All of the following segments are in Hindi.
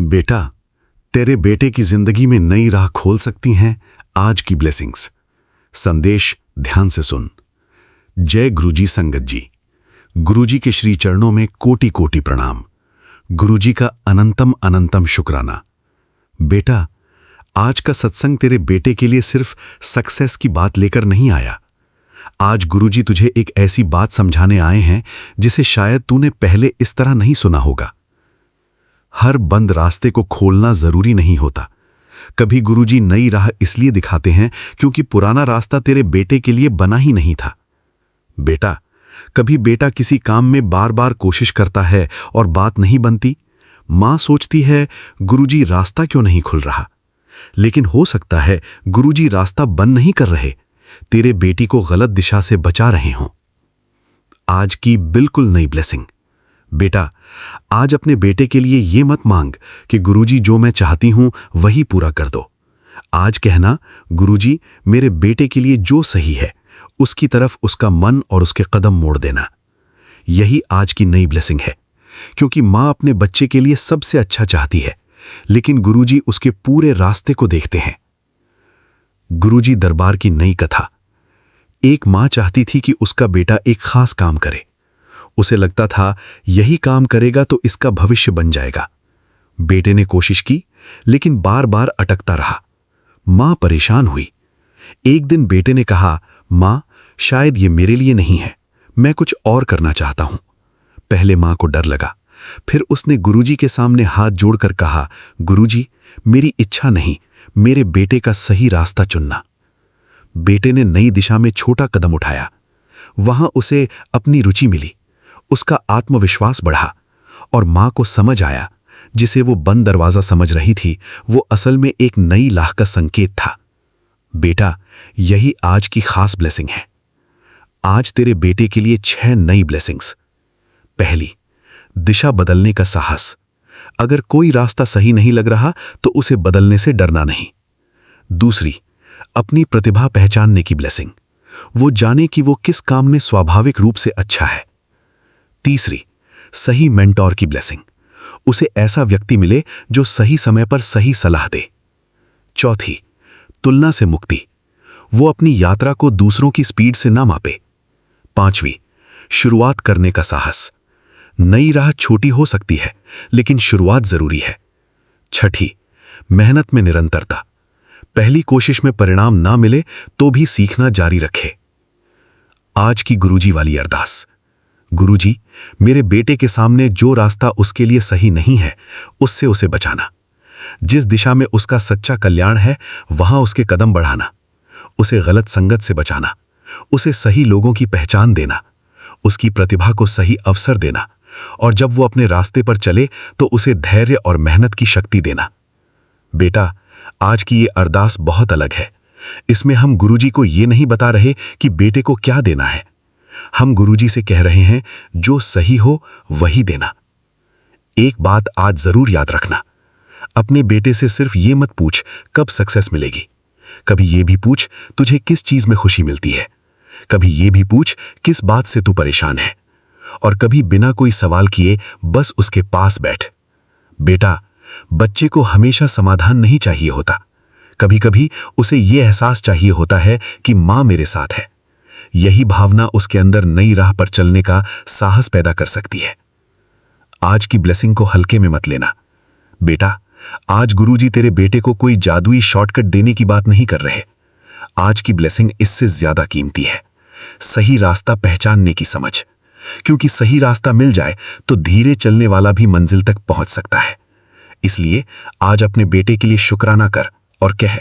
बेटा, तेरे बेटे की जिंदगी में नई राह खोल सकती हैं आज की ब्लेसिंग्स। संदेश ध्यान से सुन। जय गुरुजी संगत जी। गुरुजी के श्री चरणों में कोटि कोटि प्रणाम। गुरुजी का अनंतम अनंतम शुक्राना। बेटा, आज का सत्संग तेरे बेटे के लिए सिर्फ सक्सेस की बात लेकर नहीं आया। आज गुरुजी तुझे एक ऐसी बात समझाने आए हैं जिसे शायद तूने पहले इस तरह नहीं सुना होगा। हर बंद रास्ते को खोलना जरूरी नहीं होता। कभी गुरुजी नई राह इसलिए दिखाते हैं क्योंकि पुराना रास्ता तेरे बेटे के लिए बना ही नहीं था। बेटा, कभी बेटा किसी काम में बार बार कोशिश करता है और बात नहीं बनती। मां सोचती है गुरुजी रास्ता क्यों नहीं खुल रहा, लेकिन हो सकता है गुरुजी रास्ता बंद नहीं कर रहे, तेरे बेटी को गलत दिशा से बचा रहे हों। आज की बिल्कुल नई ब्लेसिंग। बेटा, आज अपने बेटे के लिए ये मत मांग कि गुरुजी जो मैं चाहती हूं वही पूरा कर दो। आज कहना, गुरुजी मेरे बेटे के लिए जो सही है उसकी तरफ उसका मन और उसके कदम मोड़ देना। यही आज की नई ब्लेसिंग है, क्योंकि मां अपने बच्चे के लिए सबसे अच्छा चाहती है, लेकिन गुरुजी उसके पूरे रास्ते को देखते हैं। गुरुजी दरबार की नई कथा। एक मां चाहती थी कि उसका बेटा एक खास काम करे। उसे लगता था यही काम करेगा तो इसका भविष्य बन जाएगा। बेटे ने कोशिश की, लेकिन बार बार अटकता रहा। मां परेशान हुई। एक दिन बेटे ने कहा, मां, शायद ये मेरे लिए नहीं है, मैं कुछ और करना चाहता हूं। पहले मां को डर लगा, फिर उसने गुरुजी के सामने हाथ जोड़कर कहा, गुरुजी, मेरी इच्छा नहीं, मेरे बेटे का सही रास्ता चुनना। बेटे ने नई दिशा में छोटा कदम उठाया। वहां उसे अपनी रुचि मिली, उसका आत्मविश्वास बढ़ा और मां को समझ आया जिसे वो बंद दरवाजा समझ रही थी वो असल में एक नई राह का संकेत था। बेटा, यही आज की खास ब्लेसिंग है। आज तेरे बेटे के लिए 6 नई ब्लेसिंग्स। पहली, दिशा बदलने का साहस। अगर कोई रास्ता सही नहीं लग रहा तो उसे बदलने से डरना नहीं। दूसरी, अपनी प्रतिभा पहचानने की ब्लेसिंग। वो जाने कि वो किस काम में स्वाभाविक रूप से अच्छा है। तीसरी, सही मेंटोर की ब्लेसिंग। उसे ऐसा व्यक्ति मिले जो सही समय पर सही सलाह दे। चौथी, तुलना से मुक्ति। वो अपनी यात्रा को दूसरों की स्पीड से ना मापे। पांचवी, शुरुआत करने का साहस। नई राह छोटी हो सकती है, लेकिन शुरुआत जरूरी है। छठी, मेहनत में निरंतरता। पहली कोशिश में परिणाम ना मिले तो भी सीखना जारी रखे। आज की गुरुजी वाली अरदास। गुरुजी, मेरे बेटे के सामने जो रास्ता उसके लिए सही नहीं है उससे उसे बचाना। जिस दिशा में उसका सच्चा कल्याण है वहां उसके कदम बढ़ाना। उसे गलत संगत से बचाना। उसे सही लोगों की पहचान देना। उसकी प्रतिभा को सही अवसर देना, और जब वो अपने रास्ते पर चले तो उसे धैर्य और मेहनत की शक्ति देना। बेटा, आज की ये अरदास बहुत अलग है। इसमें हम गुरुजी को ये नहीं बता रहे कि बेटे को क्या देना है। हम गुरुजी से कह रहे हैं जो सही हो वही देना। एक बात आज जरूर याद रखना, अपने बेटे से सिर्फ ये मत पूछ कब सक्सेस मिलेगी। कभी ये भी पूछ तुझे किस चीज में खुशी मिलती है। कभी ये भी पूछ किस बात से तू परेशान है। और कभी बिना कोई सवाल किए बस उसके पास बैठ। बेटा, बच्चे को हमेशा समाधान नहीं चाहिए होता। कभी कभी उसे यह एहसास चाहिए होता है कि मां मेरे साथ है। यही भावना उसके अंदर नई राह पर चलने का साहस पैदा कर सकती है। आज की ब्लेसिंग को हल्के में मत लेना। बेटा, आज गुरुजी तेरे बेटे को कोई जादुई शॉर्टकट देने की बात नहीं कर रहे। आज की ब्लेसिंग इससे ज्यादा कीमती है। सही रास्ता पहचानने की समझ। क्योंकि सही रास्ता मिल जाए तो धीरे चलने वाला भी मंजिल तक पहुंच सकता है। इसलिए आज अपने बेटे के लिए शुक्राना कर और कह,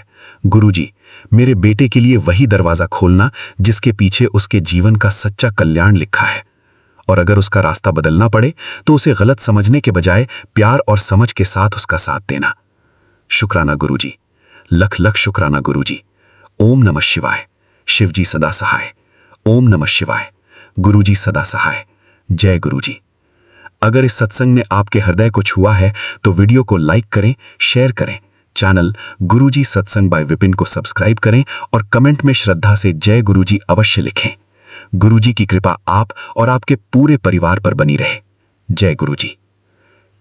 गुरुजी, मेरे बेटे के लिए वही दरवाजा खोलना जिसके पीछे उसके जीवन का सच्चा कल्याण लिखा है। और अगर उसका रास्ता बदलना पड़े तो उसे गलत समझने के बजाय प्यार और समझ के साथ उसका साथ देना। शुक्राना गुरुजी, लख लख शुक्राना गुरुजी। ओम नमः शिवाय। शिवजी सदा सहाय। ओम नमः शिवाय। गुरुजी सदा सहाय। जय गुरुजी। अगर इस सत्संग ने आपके हृदय को छुआ है तो वीडियो को लाइक करें, शेयर करें। चैनल गुरुजी सत्संग बाय विपिन को सब्सक्राइब करें और कमेंट में श्रद्धा से जय गुरुजी अवश्य लिखें। गुरुजी की कृपा आप और आपके पूरे परिवार पर बनी रहे। जय गुरुजी।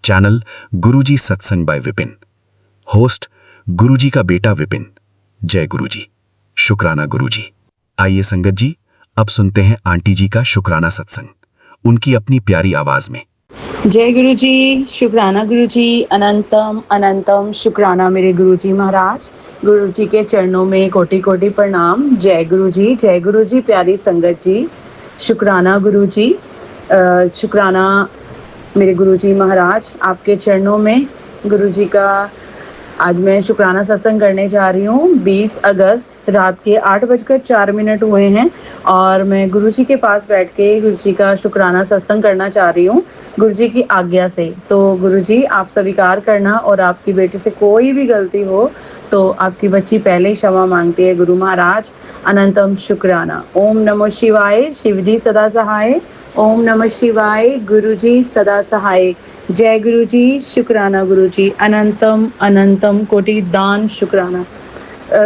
चैनल गुरुजी सत्संग बाय विपिन। होस्ट गुरुजी का बेटा विपिन। जय गुरुजी। शुक्राना गुरुजी। आइए संगत जी, अब सुनते हैं आंटी जी का शुक्राना सत्संग, उनकी अपनी प्यारी आवाज में। जय गुरुजी, शुक्राना गुरुजी, अनंतम अनंतम शुक्राना मेरे गुरुजी महाराज। गुरुजी के चरणों में कोटि कोटि प्रणाम। जय गुरुजी, प्यारी संगत जी, शुक्राना गुरुजी। शुक्राना मेरे गुरुजी महाराज, आपके चरणों में। गुरुजी का आज मैं शुक्राना सत्संग करने जा रही हूँ। 20 अगस्त रात के 8:04 हुए हैं और मैं गुरुजी के पास बैठ के गुरुजी का शुक्राना सत्संग करना चाह रही हूँ, गुरुजी की आज्ञा से। तो गुरुजी आप स्वीकार करना, और आपकी बेटी से कोई भी गलती हो तो आपकी बच्ची पहले ही क्षमा मांगती है। गुरु महाराज अनंतम शुक्राना। ओम नमो शिवाय, शिवजी सदा सहाय। ओम नमः शिवाय, गुरुजी सदा सहाय। जय गुरुजी, शुक्राना गुरुजी, अनंतम अनंतम कोटि दान शुक्राना।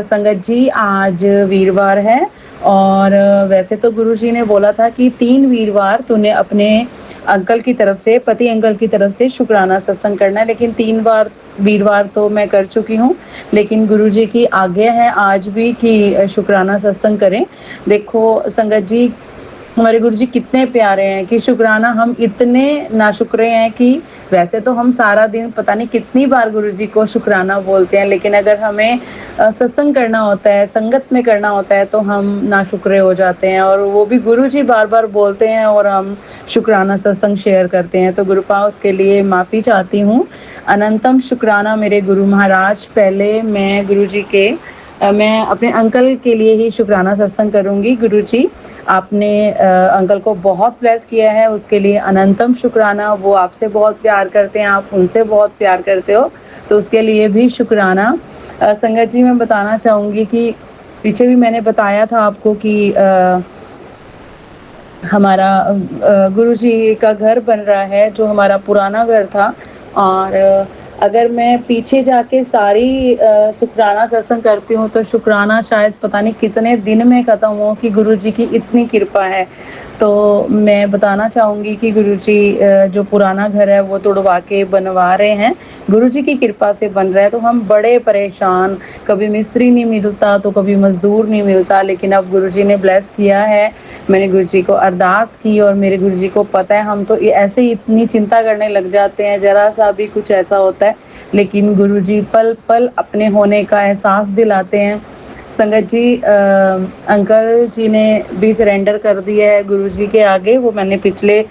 संगत जी, आज वीरवार है और वैसे तो गुरुजी ने बोला था कि 3 वीरवार तूने अपने अंकल की तरफ से, पति अंकल की तरफ से शुक्राना सत्संग करना है, लेकिन 3 बार वीरवार तो मैं कर चुकी हूँ। लेकिन गुरुजी की आज्ञा है आज भी कि शुक्राना सत्संग करें। देखो संगत जी, हमारे गुरुजी कितने प्यारे हैं कि शुक्राना हम इतने नाशुक्रे हैं कि वैसे तो हम सारा दिन पता नहीं कितनी बार गुरुजी को शुक्राना बोलते हैं, लेकिन अगर हमें सत्संग करना होता है, संगत में करना होता है, तो हम नाशुक्रे हो जाते हैं। और वो भी गुरुजी बार बार बोलते हैं और हम शुक्राना सत्संग शेयर करते हैं। तो गुरुपा उसके लिए माफ़ी चाहती हूँ। अनंतम शुक्राना मेरे गुरु महाराज। पहले मैं गुरुजी के मैं अपने अंकल के लिए ही शुक्राना सत्संग करूंगी। गुरुजी आपने अंकल को बहुत ब्लेस किया है, उसके लिए अनंतम शुक्राना। वो आपसे बहुत प्यार करते हैं, आप उनसे बहुत प्यार करते हो, तो उसके लिए भी शुक्राना। संगत जी, मैं बताना चाहूँगी कि पीछे भी मैंने बताया था आपको कि हमारा गुरुजी का घर बन रहा है, जो हमारा पुराना घर था। और अगर मैं पीछे जाके सारी शुक्राना सत्संग करती हूँ तो शुक्राना शायद पता नहीं कितने दिन में ख़त्म हो, कि गुरुजी की इतनी कृपा है। तो मैं बताना चाहूँगी कि गुरुजी जो पुराना घर है वो तोड़वा के बनवा रहे हैं, गुरुजी की कृपा से बन रहा है। तो हम बड़े परेशान, कभी मिस्त्री नहीं मिलता तो कभी मजदूर नहीं मिलता, लेकिन अब गुरुजी ने ब्लेस किया है। मैंने गुरुजी को अरदास की और मेरे गुरुजी को पता है, हम तो ऐसे ही इतनी चिंता करने लग जाते हैं, ज़रा सा भी कुछ ऐसा होता है, लेकिन गुरुजी पल पल अपने होने का एहसास दिलाते हैं। संगत जी, अंकल जी ने भी सरेंडर कर दिया है गुरुजी के आगे, वो मैंने पिछले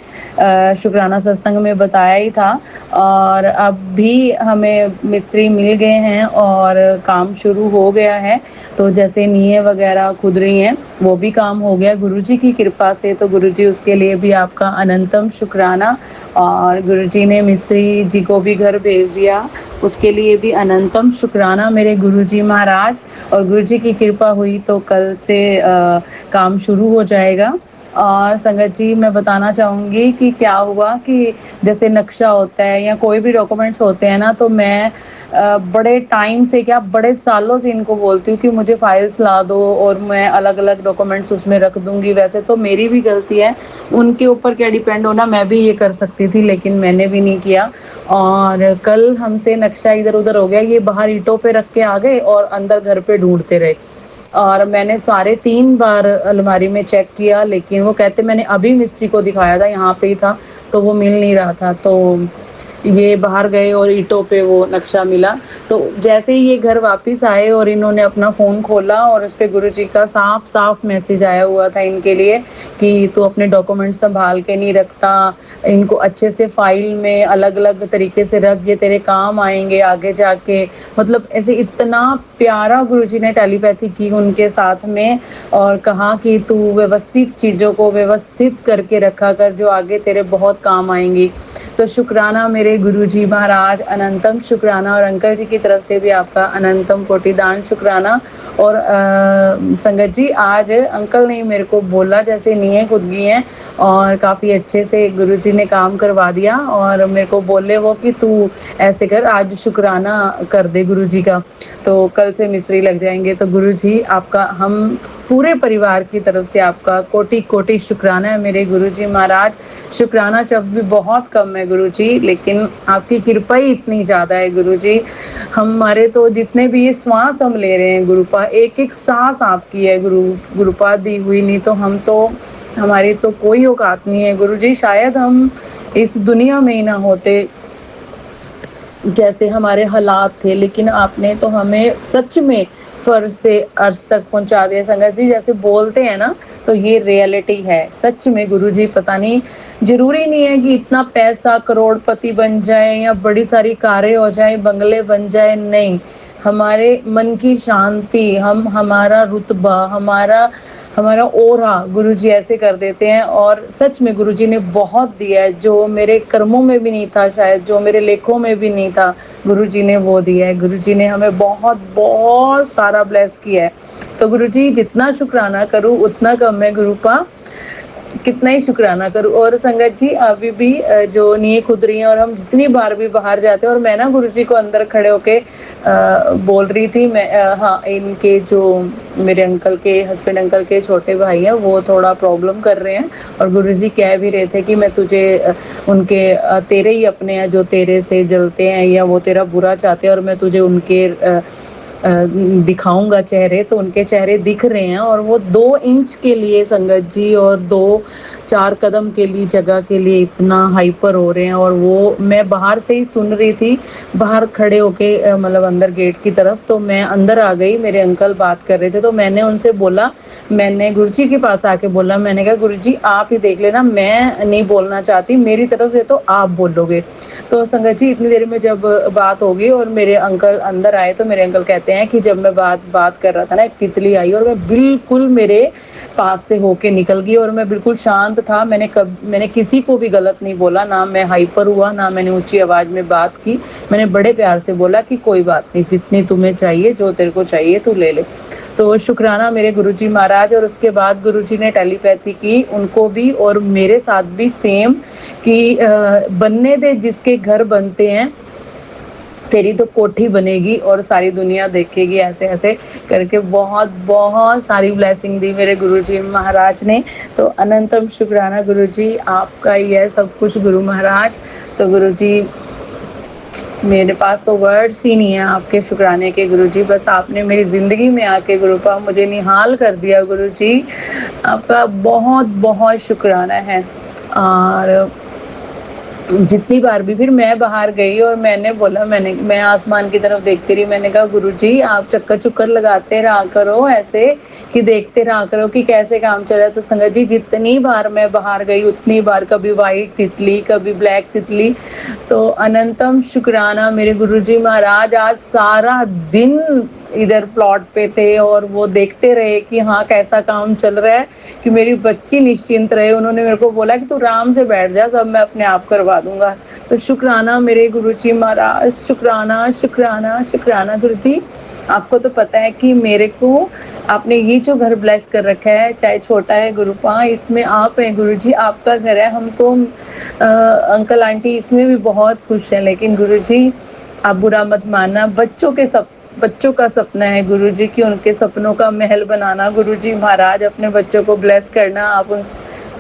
शुक्राना सत्संग में बताया ही था। और अब भी हमें मिस्त्री मिल गए हैं और काम शुरू हो गया है। तो जैसे नींहें वगैरह खुद रही हैं, वो भी काम हो गया गुरुजी की कृपा से। तो गुरुजी, उसके लिए भी आपका अनंतम शुक्राना। और गुरुजी ने मिस्त्री जी को भी घर भेज दिया, उसके लिए भी अनंतम शुक्राना मेरे गुरुजी महाराज। और गुरुजी की कृपा हुई तो कल से काम शुरू हो जाएगा। और संगत जी, मैं बताना चाहूँगी कि क्या हुआ कि जैसे नक्शा होता है या कोई भी डॉक्यूमेंट्स होते हैं ना, तो मैं बड़े टाइम से, क्या बड़े सालों से इनको बोलती हूँ कि मुझे फाइल्स ला दो और मैं अलग अलग डॉक्यूमेंट्स उसमें रख दूँगी। वैसे तो मेरी भी गलती है, उनके ऊपर क्या डिपेंड होना, मैं भी ये कर सकती थी, लेकिन मैंने भी नहीं किया। और कल हमसे नक्शा इधर उधर हो गया, ये बाहर ईंटों पे रख के आ गए और अंदर घर पे ढूंढते रहे। और मैंने सारे 3 बार अलमारी में चेक किया, लेकिन वो कहते, मैंने अभी मिस्त्री को दिखाया था, यहाँ पे ही था, तो वो मिल नहीं रहा था। तो ये बाहर गए और ईंटों पे वो नक्शा मिला। तो जैसे ही ये घर वापस आए और इन्होंने अपना फ़ोन खोला और उस पर गुरुजी का साफ साफ मैसेज आया हुआ था इनके लिए कि तू अपने डॉक्यूमेंट संभाल के नहीं रखता, इनको अच्छे से फाइल में अलग अलग तरीके से रख, ये तेरे काम आएंगे आगे जाके। मतलब ऐसे इतना प्यारा गुरुजी ने टेलीपैथी की उनके साथ में, और कहा कि तू व्यवस्थित चीज़ों को व्यवस्थित करके रखा कर, जो आगे तेरे बहुत काम आएंगी। तो शुक्राना मेरे गुरुजी महाराज, अनंतम शुक्राना। और अंकल जी की तरफ से भी आपका अनंतम कोटि दान शुक्राना। और संगत जी, आज अंकल ने मेरे को बोला जैसे नींहें खुद गई हैं, और काफ़ी अच्छे से गुरुजी ने काम करवा दिया। और मेरे को बोले वो कि तू ऐसे कर, आज शुक्राना कर दे गुरुजी का, तो कल से मिस्त्री लग जाएंगे। तो गुरुजी आपका हम पूरे परिवार की तरफ से आपका कोटि कोटि शुक्राना है मेरे गुरुजी महाराज। शुक्राना शब्द भी बहुत कम है गुरुजी, लेकिन आपकी कृपा ही इतनी ज़्यादा है गुरुजी। हमारे तो जितने भी ये श्वास हम ले रहे हैं गुरुपा, एक एक सांस आपकी है गुरुपा दी हुई, नहीं तो हम तो, हमारी तो कोई औकात नहीं है गुरुजी। शायद हम इस दुनिया में ही ना होते जैसे हमारे हालात थे, लेकिन आपने तो हमें सच में फर्श से अर्श तक पहुंचा दिया। संगत जी जैसे बोलते हैं ना, तो ये रियलिटी है सच में गुरुजी। पता नहीं, जरूरी नहीं है कि इतना पैसा करोड़पति बन जाए या बड़ी सारी कारें हो जाए, बंगले बन जाए, नहीं, हमारे मन की शांति, हमारा रुतबा, हमारा ओरा गुरुजी ऐसे कर देते हैं। और सच में गुरुजी ने बहुत दिया है, जो मेरे कर्मों में भी नहीं था, शायद जो मेरे लेखों में भी नहीं था, गुरुजी ने वो दिया है। गुरुजी ने हमें बहुत बहुत सारा ब्लेस किया है। तो गुरुजी जितना शुक्राना करूँ उतना कम है गुरुपा, कितना ही शुक्राना करूँ। और संगत जी अभी भी जो नींह खुद रही हैं, और हम जितनी बार भी बाहर जाते हैं, और मैं ना गुरुजी को अंदर खड़े होके बोल रही थी, मैं हाँ, इनके जो मेरे अंकल के हस्बैंड, अंकल के छोटे भाई हैं, वो थोड़ा प्रॉब्लम कर रहे हैं, और गुरुजी कह भी रहे थे कि मैं तुझे उनके तेरे ही अपने हैं जो तेरे से जलते हैं या वो तेरा बुरा चाहते हैं, और मैं तुझे उनके दिखाऊंगा चेहरे। तो उनके चेहरे दिख रहे हैं, और वो 2 इंच के लिए संगत जी और 2-4 कदम के लिए जगह के लिए इतना हाइपर हो रहे हैं। और वो मैं बाहर से ही सुन रही थी, बाहर खड़े होके मतलब अंदर गेट की तरफ। तो मैं अंदर आ गई, मेरे अंकल बात कर रहे थे, तो मैंने उनसे बोला, मैंने गुरुजी के पास आके बोला, मैंने कहा गुरुजी आप ही देख लेना, मैं नहीं बोलना चाहती, मेरी तरफ से तो आप बोलोगे। तो संगत जी इतनी देर में जब बात होगी और मेरे अंकल अंदर आए, तो मेरे अंकल कहते हैं कि जब मैं बात कर रहा था ना, एक तितली आई और मैं बिल्कुल मेरे पास से होके निकल गई, और मैं बिल्कुल शांत था। मैंने किसी को भी गलत नहीं बोला, ना मैं हाइपर हुआ, ना मैंने ऊंची आवाज में बात की। मैंने बड़े प्यार से बोला कि कोई बात नहीं, जितनी तुम्हें चाहिए, जो तेरे को चाहिए तू ले ले। तो शुक्राना मेरे गुरुजी महाराज। और उसके बाद गुरुजी ने टेलीपैथी की उनको भी और मेरे साथ भी सेम, कि बनने दे जिसके घर बनते हैं, तेरी तो कोठी बनेगी और सारी दुनिया देखेगी, ऐसे ऐसे करके बहुत बहुत सारी ब्लेसिंग दी मेरे गुरुजी महाराज ने। तो अनंतम शुक्राना गुरुजी, आपका ही है सब कुछ गुरु महाराज। तो गुरुजी मेरे पास तो वर्ड्स ही नहीं है आपके शुक्राने के गुरुजी। बस आपने मेरी ज़िंदगी में आके गुरुपा मुझे निहाल कर दिया गुरुजी, आपका बहुत बहुत शुक्राना है। और जितनी बार भी फिर मैं बाहर गई और मैंने बोला, मैं आसमान की तरफ देखती रही, मैंने कहा गुरुजी आप चक्कर चुक्कर लगाते रहा करो, ऐसे कि देखते रहा करो कि कैसे काम चल रहा है। तो संगत जी जितनी बार मैं बाहर गई उतनी बार कभी वाइट तितली, कभी ब्लैक तितली। तो अनंतम शुक्राना मेरे गुरुजी महाराज, आज सारा दिन इधर प्लॉट पे थे और वो देखते रहे कि हाँ कैसा काम चल रहा है, कि मेरी बच्ची निश्चिंत रहे। उन्होंने मेरे को बोला कि तू आराम से बैठ जा, सब मैं अपने आप करवा दूंगा। तो शुक्राना मेरे गुरुजी महाराज, शुक्राना शुक्राना शुक्राना गुरुजी। आपको तो पता है कि मेरे को आपने ये जो घर ब्लेस कर रखा है, चाहे छोटा है गुरुपा, इसमें आप हैं गुरुजी, आपका घर है। हम तो अंकल आंटी इसमें भी बहुत खुश हैं, लेकिन गुरुजी आप बुरा मत मानना, बच्चों का सपना है गुरुजी कि उनके सपनों का महल बनाना। गुरुजी महाराज अपने बच्चों को ब्लेस करना, आप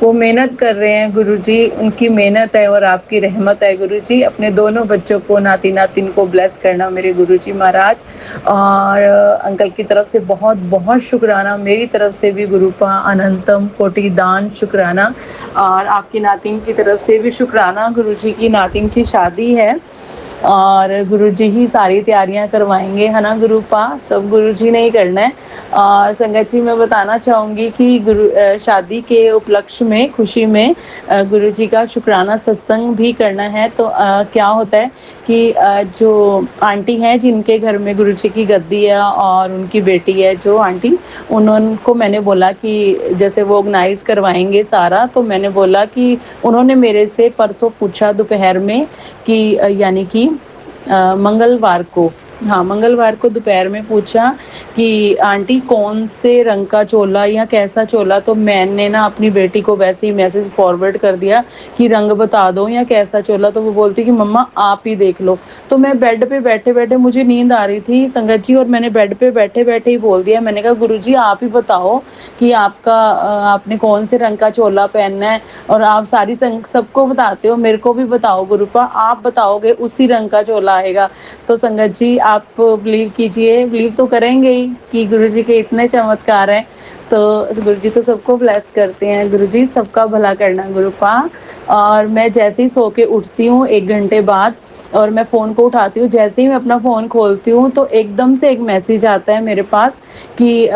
वो मेहनत कर रहे हैं गुरुजी, उनकी मेहनत है और आपकी रहमत है गुरुजी। अपने दोनों बच्चों को, नाती नातिन को ब्लेस करना मेरे गुरुजी महाराज। और अंकल की तरफ से बहुत बहुत शुक्राना, मेरी तरफ से भी गुरुपा अनंतम कोटि दान शुक्राना। और आपकी नातिन की तरफ से भी शुक्राना, गुरुजी की नातिन की शादी है और गुरुजी ही सारी तैयारियां करवाएंगे, है ना गुरुपा, सब गुरुजी ने ही करना है। और संगत जी मैं बताना चाहूँगी कि शादी के उपलक्ष्य में, खुशी में गुरुजी का शुक्राना सत्संग भी करना है। तो क्या होता है कि जो आंटी हैं जिनके घर में गुरुजी की गद्दी है और उनकी बेटी है जो आंटी, उनको मैंने बोला कि जैसे वो ऑर्गेनाइज करवाएंगे सारा, तो मैंने बोला कि उन्होंने मेरे से परसों पूछा दोपहर में कि यानी कि मंगलवार को हाँ, मंगलवार को दोपहर में पूछा कि आंटी कौन से रंग का चोला या कैसा चोला, तो मैंने ना अपनी बेटी को वैसे ही मैसेज फॉरवर्ड कर दिया कि रंग बता दो या कैसा चोला, तो वो बोलती कि मम्मा आप ही देख लो। तो मैं बेड पे बैठे-बैठे मुझे नींद आ रही थी संगत जी, और मैंने बेड पे बैठे-बैठे ही बोल दिया, मैंने कहा गुरुजी आप ही बताओ कि आपने कौन से रंग का चोला पहनना है, और आप सारी संग सबको बताते हो, मेरे को भी बताओ गुरुपा, आप बताओगे उसी रंग का चोला आएगा। तो संगत जी आप बिलीव कीजिए, बिलीव तो करेंगे ही कि गुरुजी के इतने चमत्कार हैं। तो गुरुजी तो सबको ब्लेस करते हैं, गुरुजी सबका भला करना गुरुपा। और मैं जैसे ही सो के उठती हूँ 1 घंटे बाद और मैं फ़ोन को उठाती हूँ, जैसे ही मैं अपना फ़ोन खोलती हूँ तो एकदम से एक मैसेज आता है मेरे पास कि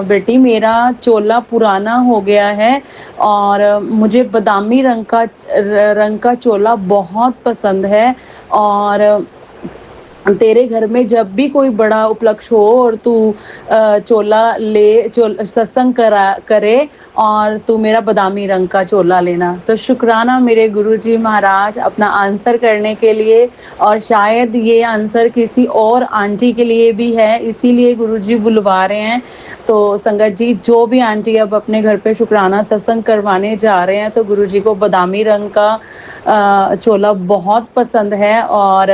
बेटी मेरा चोला पुराना हो गया है और मुझे बादामी रंग का चोला बहुत पसंद है, और तेरे घर में जब भी कोई बड़ा उपलक्ष्य हो और तू सत्संग करे और तू मेरा बादामी रंग का चोला लेना। तो शुक्राना मेरे गुरुजी महाराज अपना आंसर करने के लिए, और शायद ये आंसर किसी और आंटी के लिए भी है, इसीलिए गुरुजी बुलवा रहे हैं। तो संगत जी जो भी आंटी अब अपने घर पे शुक्राना सत्संग करवाने जा रहे हैं, तो गुरुजी को बादामी रंग का चोला बहुत पसंद है, और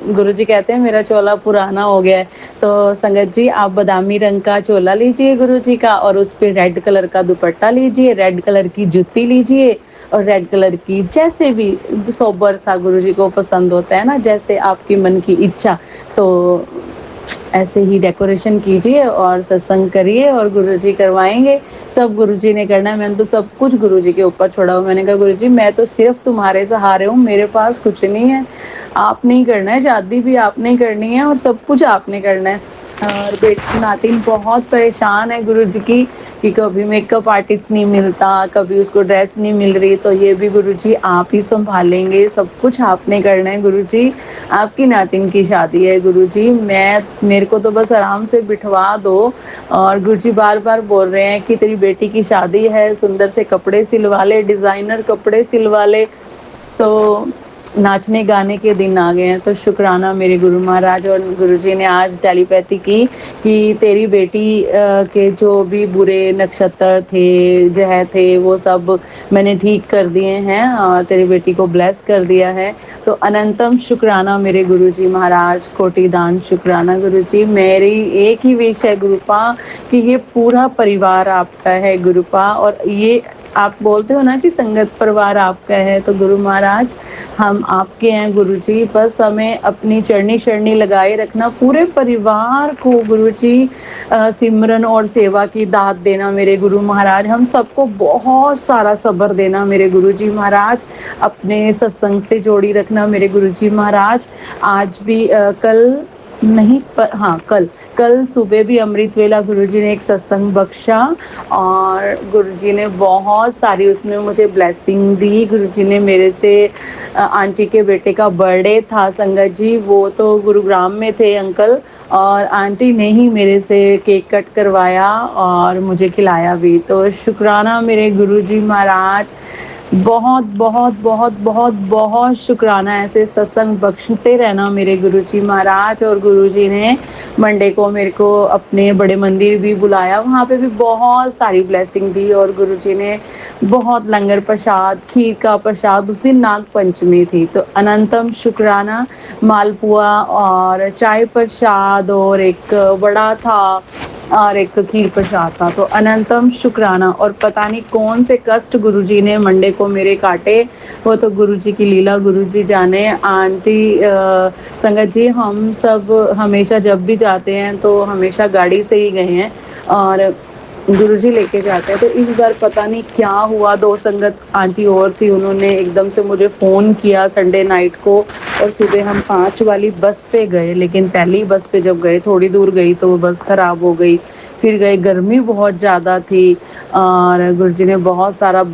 गुरुजी कहते हैं मेरा चोला पुराना हो गया है। तो संगत जी आप बादामी रंग का चोला लीजिए गुरुजी का, और उस पे रेड कलर का दुपट्टा लीजिए, रेड कलर की जूती लीजिए, और रेड कलर की जैसे भी सोबर सा गुरुजी को पसंद होता है ना, जैसे आपकी मन की इच्छा, तो ऐसे ही डेकोरेशन कीजिए और सत्संग करिए और गुरुजी करवाएंगे। सब गुरुजी ने करना है, मैंने तो सब कुछ गुरुजी के ऊपर छोड़ा हुआ। मैंने कहा गुरुजी मैं तो सिर्फ तुम्हारे सहारे हूँ, मेरे पास कुछ नहीं है, आपने ही करना है, शादी भी आपने ही करनी है और सब कुछ आपने करना है। और बेटी नातिन बहुत परेशान है गुरुजी की कि कभी मेकअप आर्टिस्ट नहीं मिलता, कभी उसको ड्रेस नहीं मिल रही, तो ये भी गुरुजी आप ही संभालेंगे, सब कुछ आपने करना है गुरुजी, आपकी नातिन की शादी है गुरुजी, मेरे को तो बस आराम से बिठवा दो। और गुरुजी बार बार बोल रहे हैं कि तेरी बेटी की शादी है, सुंदर से कपड़े सिलवा ले, डिज़ाइनर कपड़े सिलवा ले। तो नाचने गाने के दिन आ गए हैं, तो शुक्राना मेरे गुरु महाराज और गुरुजी ने आज टेलीपैथी की कि तेरी बेटी के जो भी बुरे नक्षत्र थे, ग्रह थे, वो सब मैंने ठीक कर दिए हैं और तेरी बेटी को ब्लेस कर दिया है। तो अनंतम शुक्राना मेरे गुरुजी महाराज, कोटि दान शुक्राना गुरुजी। मेरी एक ही विश है गुरुपा कि ये पूरा परिवार आपका है गुरुपा, और ये आप बोलते हो ना कि संगत परिवार आपका है, तो गुरु महाराज हम आपके हैं गुरुजी, बस हमें अपनी चरनी शरणी लगाए रखना, पूरे परिवार को गुरुजी सिमरन और सेवा की दात देना मेरे गुरु महाराज, हम सबको बहुत सारा सब्र देना मेरे गुरुजी महाराज, अपने सत्संग से जोड़ी रखना मेरे गुरुजी महाराज। आज भी कल नहीं पर हाँ कल सुबह भी अमृत वेला गुरुजी ने एक सत्संग बख्शा और गुरुजी ने बहुत सारी उसमें मुझे ब्लेसिंग दी। गुरुजी ने मेरे से आंटी के बेटे का बर्थडे था संगत जी, वो तो गुरुग्राम में थे अंकल, और आंटी ने ही मेरे से केक कट करवाया और मुझे खिलाया भी। तो शुक्राना मेरे गुरुजी महाराज, बहुत बहुत बहुत बहुत बहुत शुक्राना, ऐसे सत्संग बख्शते रहना मेरे गुरुजी महाराज। और गुरुजी ने मंडे को मेरे को अपने बड़े मंदिर भी बुलाया, वहाँ पे भी बहुत सारी ब्लेसिंग दी, और गुरुजी ने बहुत लंगर प्रसाद, खीर का प्रसाद, उस दिन नाग पंचमी थी, तो अनंतम शुक्राना। मालपुआ और चाय प्रसाद और एक वड़ा था और एक खीर प्रसाद था, तो अनंतम शुक्राना। और पता नहीं कौन से कष्ट गुरुजी ने मंडे को मेरे काटे, वो तो गुरुजी की लीला गुरुजी जाने। आंटी संगत जी हम सब हमेशा जब भी जाते हैं तो हमेशा गाड़ी से ही गए हैं और गुरुजी लेके जाते हैं। तो इस बार पता नहीं क्या हुआ, दो संगत आंटी और थी, उन्होंने एकदम से मुझे फ़ोन किया संडे नाइट को, और सुबह हम 5 वाली बस पे गए, लेकिन पहली बस पे जब गए थोड़ी दूर गई तो वो बस ख़राब हो गई, फिर गए, गर्मी बहुत ज़्यादा थी, और गुरुजी ने बहुत सारा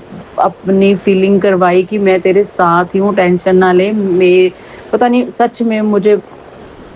अपनी फीलिंग करवाई कि मैं तेरे साथ ही हूँ, टेंशन ना ले। मैं पता नहीं सच में मुझे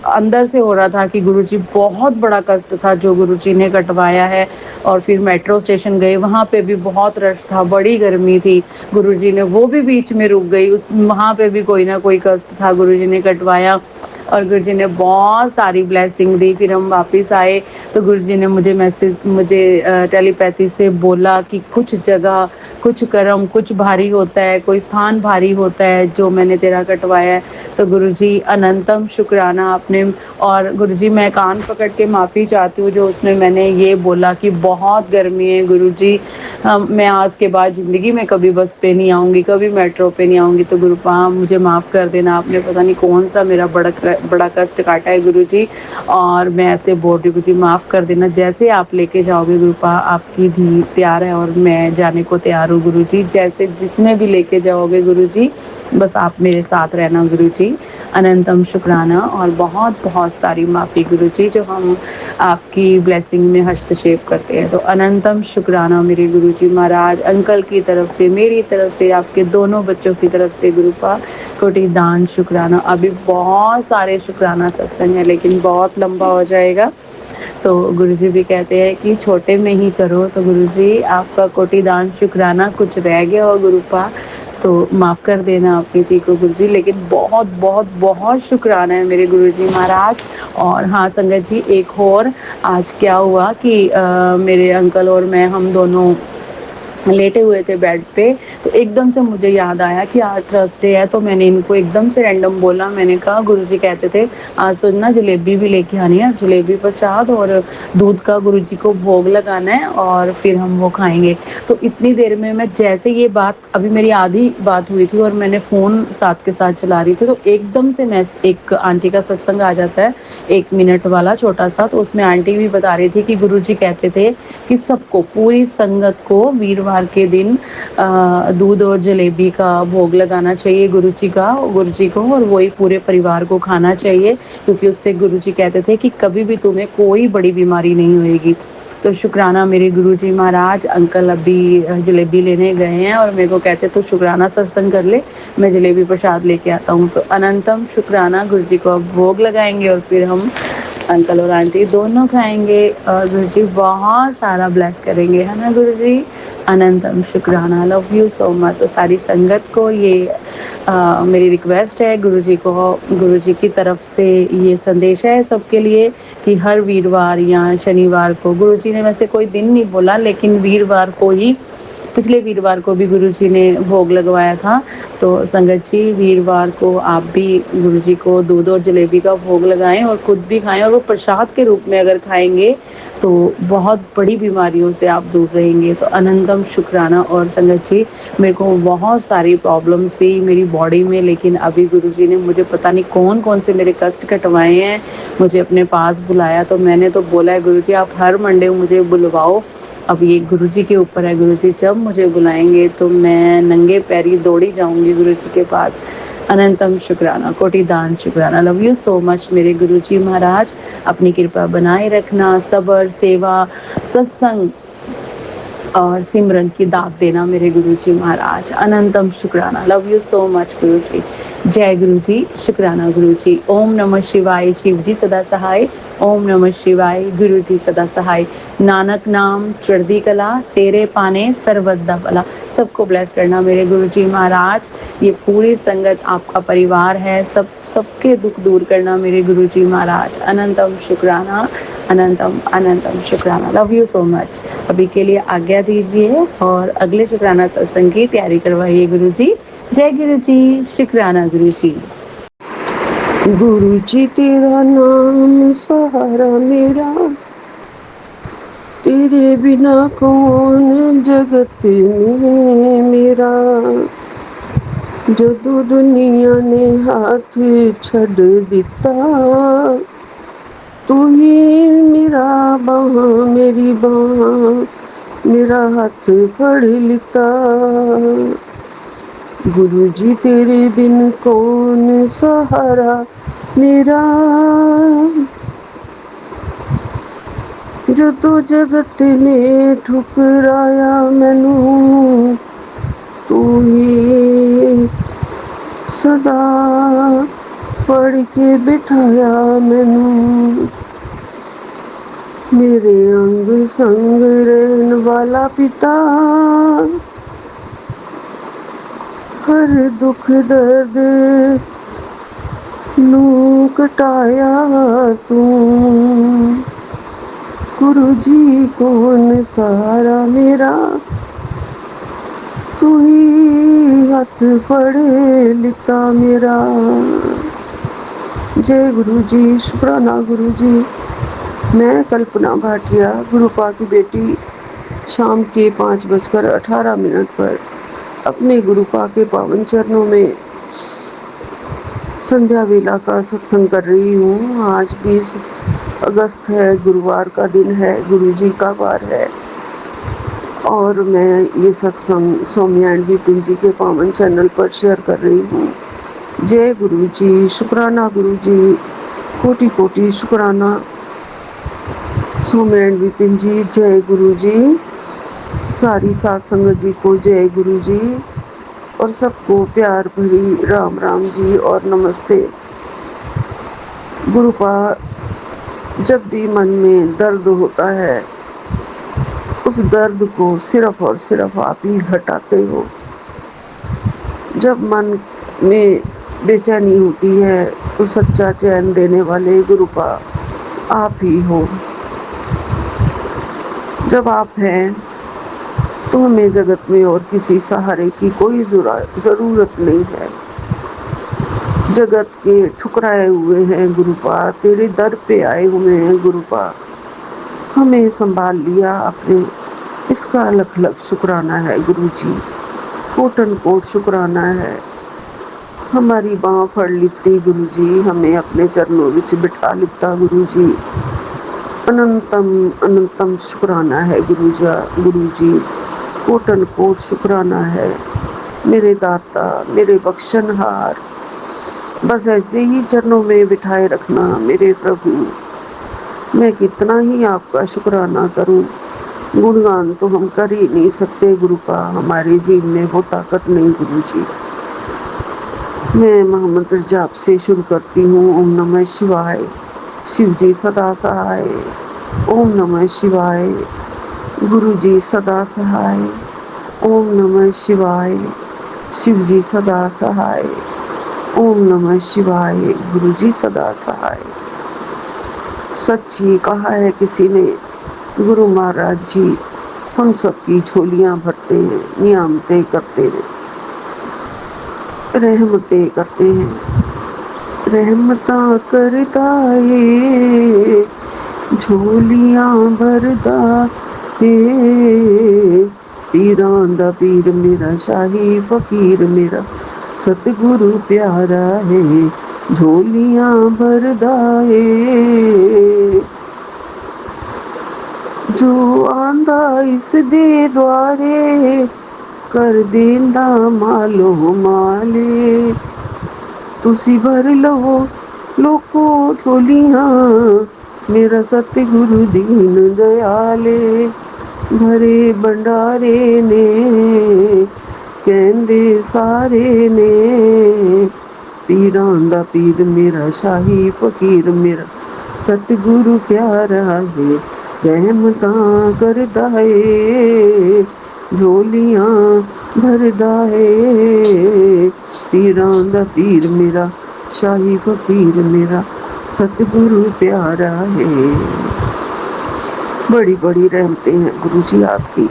अंदर से हो रहा था कि गुरुजी बहुत बड़ा कष्ट था जो गुरुजी ने कटवाया है। और फिर मेट्रो स्टेशन गए, वहाँ पे भी बहुत रश था, बड़ी गर्मी थी, गुरुजी ने वो भी बीच में रुक गई, उस वहाँ पे भी कोई ना कोई कष्ट था, गुरुजी ने कटवाया। और गुरुजी ने बहुत सारी ब्लेसिंग दी। फिर हम वापस आए तो गुरुजी ने मुझे टेलीपैथी से बोला कि कुछ जगह, कुछ कर्म, कुछ भारी होता है, कोई स्थान भारी होता है जो मैंने तेरा कटवाया है। तो गुरुजी अनंतम शुक्राना आपने। और गुरुजी मैं कान पकड़ के माफ़ी चाहती हूँ जो उसमें मैंने ये बोला कि बहुत गर्मी है गुरुजी, मैं आज के बाद ज़िंदगी में कभी बस पे नहीं आऊँगी, कभी मेट्रो पे नहीं आऊँगी। तो गुरुपा मुझे माफ़ कर देना, आपने पता नहीं कौन सा मेरा बड़ा कष्ट काटा है गुरुजी, और मैं ऐसे बोल रही हूँ गुरुजी माफ़ कर देना। जैसे आप लेके जाओगे गुरुपा, आपकी धी तैयार है और मैं जाने को तैयार हूँ गुरुजी। जैसे जिसमें भी लेके जाओगे गुरुजी, बस आप मेरे साथ रहना गुरुजी। अनंतम शुक्राना और बहुत बहुत सारी माफ़ी गुरुजी जो हम आपकी ब्लेसिंग में हस्तक्षेप करते हैं। तो अनंतम शुक्राना मेरे गुरुजी महाराज, अंकल की तरफ से, मेरी तरफ से, आपके दोनों बच्चों की तरफ से गुरुपा कोटि दान शुक्राना। अभी बहुत सारे शुक्राना सत्संग है लेकिन बहुत लंबा हो जाएगा। तो गुरुजी भी कहते हैं कि छोटे में ही करो। तो गुरुजी आपका कोटि दान शुक्राना, कुछ रह गया हो गुरुपा तो माफ़ कर देना अपनी धी को गुरुजी, लेकिन बहुत बहुत बहुत शुक्राना है मेरे गुरुजी महाराज। और हाँ संगत जी, एक और आज क्या हुआ कि मेरे अंकल और मैं, हम दोनों लेटे हुए थे बेड पे, तो एकदम से मुझे याद आया कि आज थर्सडे है। तो मैंने इनको एकदम से रैंडम बोला, मैंने कहा गुरुजी कहते थे आज तो ना जलेबी भी लेके आनी है, जलेबी प्रसाद और दूध का गुरुजी को भोग लगाना है और फिर हम वो खाएंगे। तो इतनी देर में मैं जैसे ये बात, अभी मेरी आधी बात हुई थी और मैंने फ़ोन साथ के साथ चला रही थी, तो एकदम से मैं, एक आंटी का सत्संग आ जाता है 1 मिनट वाला छोटा सा, तो उसमें आंटी भी बता रही थी कि गुरुजी कहते थे कि सबको, पूरी संगत को वीरवार के दिन दूध और जलेबी का भोग लगाना चाहिए गुरुजी को, और वही पूरे परिवार को खाना चाहिए, क्योंकि उससे गुरुजी कहते थे कि कभी भी तुम्हें कोई बड़ी बीमारी नहीं होएगी। तो शुक्राना मेरे गुरुजी महाराज। अंकल अभी जलेबी लेने गए हैं और मेरे को कहते तो शुक्राना सत्संग कर ले, मैं जलेबी प्रसाद लेके आता हूँ। तो अनंतम शुक्राना, गुरुजी को अब भोग लगाएंगे और फिर हम अंकल और आंटी दोनों खाएंगे और गुरुजी बहुत सारा ब्लेस करेंगे, है ना गुरुजी। अनंतम शुक्राना, लव यू सो मच। तो सारी संगत को ये मेरी रिक्वेस्ट है गुरुजी को, गुरुजी की तरफ से ये संदेश है सबके लिए कि हर वीरवार या शनिवार को, गुरुजी ने वैसे कोई दिन नहीं बोला लेकिन वीरवार को ही, पिछले वीरवार को भी गुरुजी ने भोग लगवाया था। तो संगत जी वीरवार को आप भी गुरुजी को दूध और जलेबी का भोग लगाएं और खुद भी खाएं, और वो प्रसाद के रूप में अगर खाएंगे तो बहुत बड़ी बीमारियों से आप दूर रहेंगे। तो अनंतम शुक्राना। और संगत जी मेरे को बहुत सारी प्रॉब्लम्स थी मेरी बॉडी में, लेकिन अभी गुरुजी ने मुझे पता नहीं कौन कौन से मेरे कष्ट कटवाए हैं, मुझे अपने पास बुलाया। तो मैंने तो बोला है गुरुजी आप हर मंडे मुझे बुलवाओ, अब ये गुरुजी के ऊपर है। गुरुजी जब मुझे बुलाएंगे तो मैं नंगे पैरी दौड़ी जाऊंगी गुरुजी के पास। अनंतम शुक्राना, कोटि दान शुक्राना। लव यू सो मच मेरे गुरुजी महाराज। अपनी कृपा बनाए रखना, सब्र, सेवा, सत्संग और सिमरन की दात देना मेरे गुरुजी महाराज। अनंतम शुक्राना, लव यू सो मच गुरुजी। जय गुरुजी, शुक्राना गुरुजी। ओम नमः शिवाय, शिव जी सदा सहाय। ओम नमः शिवाय, गुरु जी सदा सहाय। नानक नाम चढ़दी कला, तेरे पाने सर्वदा भला। सबको ब्लेस करना मेरे गुरु जी महाराज। ये पूरी संगत आपका परिवार है, सबके दुख दूर करना मेरे गुरु जी महाराज। अनंतम शुक्राना, अनंतम अनंतम शुक्राना। Love you so much. अभी के लिए आज्ञा दीजिए और अगले शुक्राना सत्संग की तैयारी करवाइए गुरु जी। जय गुरु जी, शुक्राना गुरु जी। गुरु जी तेरा नाम सहारा मेरा, तेरे बिना कौन जगत में मेरा। जदों दुनिया ने हाथ छड़ दिता, तू ही मेरा बांह, मेरी बांह, मेरा हाथ फड़ लिता। गुरु जी तेरे बिन कौन सहारा मेरा। जदों जगत ने ठुकराया मैनू, तू ही सदा पढ़ के बिठाया मैनू। मेरे अंग संग रहन वाला पिता, हर दुख दर्द नू कटाया तू, गुरु जी कौन सहारा मेरा, तू ही हाथ फड़ लिता मेरा। जय गुरु जी, शुक्राना गुरु जी। मैं कल्पना भाटिया, गुरुपा की बेटी, शाम के 5:18 पर अपने गुरुपा के पावन चरणों में संध्या वेला का सत्संग कर रही हूँ। आज 20 अगस्त है, गुरुवार का दिन है, गुरु जी का वार है और मैं ये सत्संग सौम्या एंड विपिन जी के पावन चैनल पर शेयर कर रही हूँ। जय गुरु जी, शुक्राना गुरु जी, कोटि कोटि शुक्राना सौम्या एंड विपिन जी। जय गुरु जी, सारी सात संगत जी को जय गुरु जी और सबको प्यार भरी राम राम जी और नमस्ते। गुरुपा, जब भी मन में दर्द होता है उस दर्द को सिर्फ और सिर्फ आप ही घटाते हो। जब मन में बेचैनी होती है तो सच्चा चैन देने वाले गुरुपा आप ही हो। जब आप हैं तो हमें जगत में और किसी सहारे की कोई जरूरत नहीं है। जगत के ठुकराए हुए हैं गुरुपा, तेरे दर पे आए हुए हैं गुरुपा, हमें संभाल लिया आपने, इसका लख लख शुक्राना है गुरु जी, कोटन कोट शुक्राना है। हमारी बाँह फड़ लिती गुरु जी, हमें अपने चरणों विच बिठा लिता गुरु जी, अनंतम अनंतम शुक्राना है गुरु जी, कोटन कोट शुक्राना है मेरे दाता, मेरे बख्शनहार। बस ऐसे ही चरणों में बिठाए रखना मेरे प्रभु। मैं कितना ही आपका शुक्राना करूं, गुणगान तो हम कर ही नहीं सकते गुरुपा, हमारे जीव में वो ताकत नहीं गुरु जी। मैं महामंत्र जाप से शुरू करती हूँ। ओम नमः शिवाय, शिव जी सदा सहाय। ओम नमः शिवाय, गुरु जी सदा सहाय। ओम नमः शिवाय, शिव जी सदा सहाय। ओम नमः शिवाय, गुरु जी सदा सहाय। सच्ची कहा है किसी ने, गुरु महाराज जी हम सबकी झोलियां भरते हैं, नियामतें करते हैं, रहमतें करते हैं। रहमता करता ये झोलियां भरदा है, पीरां दा पीर मेरा, शाही फकीर मेरा, सतगुरु प्यारा है, झोलियां भरदा है। जो आंदा इस दे द्वारे, कर देंदा मालो माले, तुसी भर लो लोको झोलियां, मेरा सतगुरु दीन दयाले। भरे भंडारे ने कहंदे सारे ने, पीरां दा पीर मेरा, शाही फकीर मेरा, सतगुरु प्यारा है, रहमतां करदा है, झोलियां भरदा है। पीरां दा पीर मेरा, शाही फकीर मेरा, सतगुरु प्यारा है। बड़ी बड़ी रहमतें हैं गुरु जी आपकी,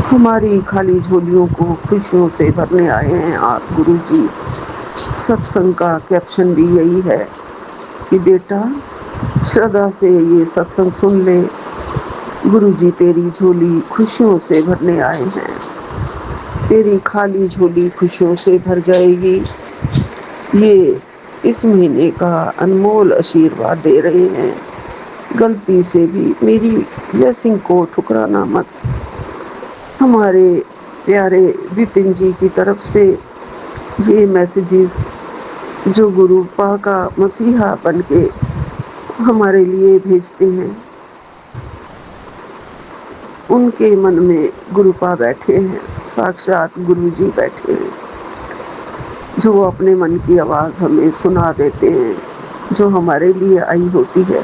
हमारी खाली झोलियों को खुशियों से भरने आए हैं आप गुरु जी। सत्संग का कैप्शन भी यही है कि बेटा श्रद्धा से ये सत्संग सुन ले, गुरु जी तेरी झोली खुशियों से भरने आए हैं, तेरी खाली झोली खुशियों से भर जाएगी। ये इस महीने का अनमोल आशीर्वाद दे रहे हैं। गलती से भी मेरी ब्लेसिंग को ठुकराना मत। हमारे प्यारे विपिन जी की तरफ से ये मैसेजेस जो गुरु पा का मसीहा बन के हमारे लिए भेजते हैं, उनके मन में गुरुपा बैठे हैं, साक्षात गुरु जी बैठे हैं, जो अपने मन की आवाज़ हमें सुना देते हैं, जो हमारे लिए आई होती है।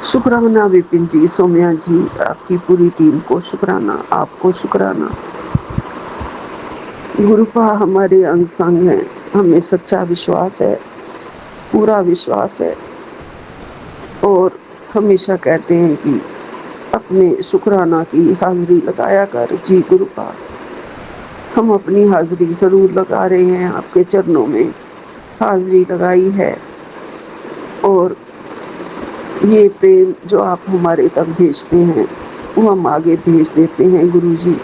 शुक्राना विपिन जी, सौम्या जी, आपकी पूरी टीम को शुक्राना, आपको शुक्राना। गुरुपा हमारे अंग संग हैं, हमें सच्चा विश्वास है पूरा विश्वास है। और हमेशा कहते हैं कि अपने शुक्राना की हाजिरी लगाया कर। जी गुरुपा, हम अपनी हाजिरी ज़रूर लगा रहे हैं, आपके चरणों में हाजिरी लगाई है। और ये प्रेम जो आप हमारे तक भेजते हैं वो हम आगे भेज देते हैं गुरुजी।